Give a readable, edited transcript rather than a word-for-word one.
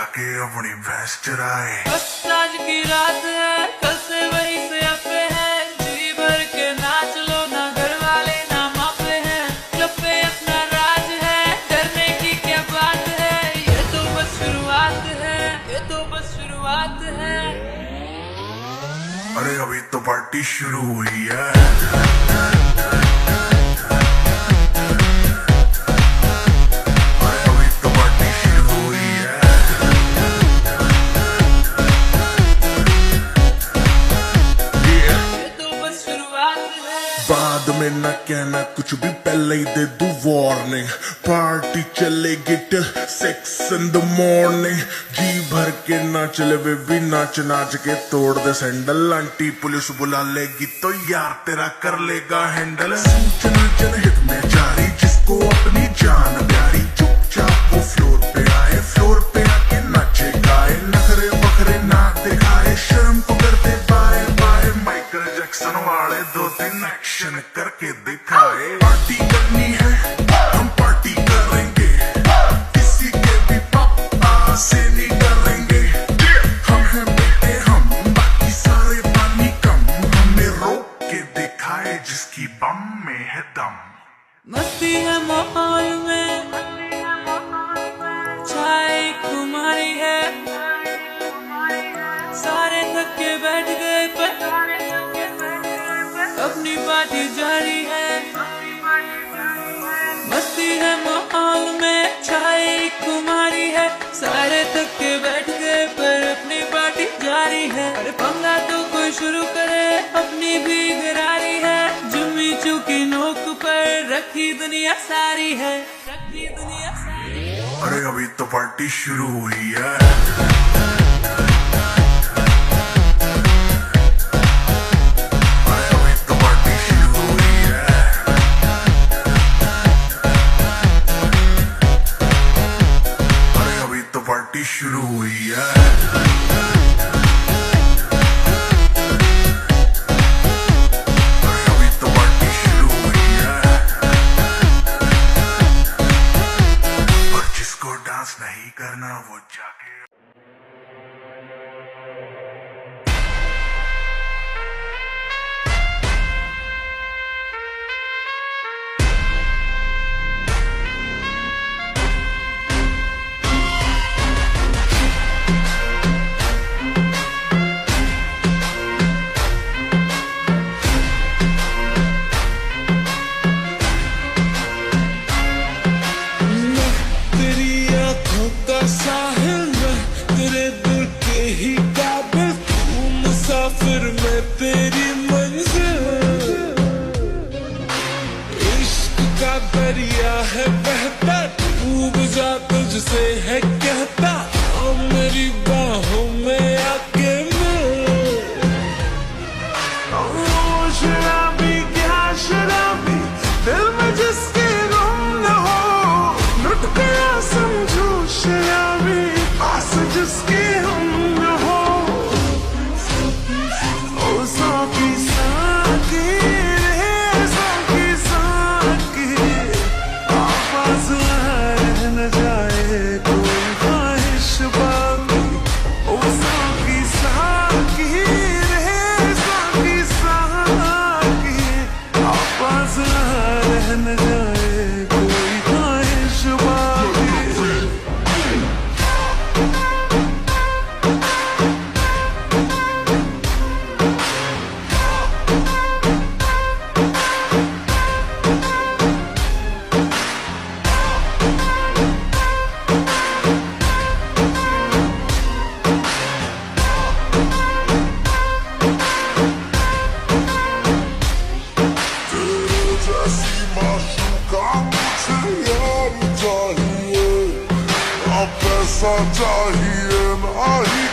जाके अपनी भैंस चराए। बस आज की रात है, कल से वही से अपे है, जी भर के नाच लो, ना घर वाले ना मापे हैं, क्लब पे अपना राज है, डरने की क्या बात है, ये तो बस शुरुआत है, ये तो बस शुरुआत है। अरे अभी तो पार्टी शुरू हुई है। बाद में न कहना कुछ भी, पहले ही दे दू वार्निंग। पार्टी चलेगी टिल 6 in the morning। जी भर के ना चले बेबी, नाच नाच के तोड़ दे सैंडल। आंटी पुलिस बुला लेगी तो यार तेरा कर लेगा हैंडल। सूचना जनहित में जारी, जिसको अपनी जान प्यारी, चुपचाप वो फ्लोर पे आए, फ्लोर पे आके नाचे गाए, नखरे बखरे ना दिखाए, शर्म को कर दे बाय बाय। माइकल जैक्सन वाले 2-3 एक्शन करके दिखाए। पार्टी करनी है हम पार्टी करेंगे, किसी के भी पापा से नहीं डरेंगे। हम हैं बेटे हम, बाकी सारे पानी कम, हमें रोक के दिखाए जिसकी बम में है दम। मस्ती है माहौल में, चाय खुमारी है, सारे थक के बैठ गए पर अपनी पार्टी जारी है। मस्ती है माहौल में, चाय खुमारी है, सारे थक के बैठ गए पर अपनी पार्टी जारी है। अरे पंगा तो कोई शुरू करे, अपनी भी गरारी है, जुम्मी चूकी नोक पर रखी दुनिया सारी है, रखी दुनिया सारी है। अरे अभी तो पार्टी शुरू हुई है। पार्टी शुरू हुई है। अभी तो पार्टी शुरू हुई है। और जिसको डांस नहीं करना वो जाके साहिल में तेरे दिल के ही काबिल, तू मुसाफिर में तेरी मंजिल। इश्क का दरिया है बहता, डूब जा तुझसे है कहता, आओ मेरी बाहों में आके मिल। शराबी क्या शराबी, दिल में जिसके गम न हो, लुट गया समझो शराबी, आस जिसके हम न हो। ओ साकी साकी रे साकी साकी, आवाज रह न जाए कोई ख्वाहिश बाकी। ओ साकी साकी रे साकी साकी, आवाज रह न जाए कोई ख्वाहिश बाकी। पैसा चाहिए ना ही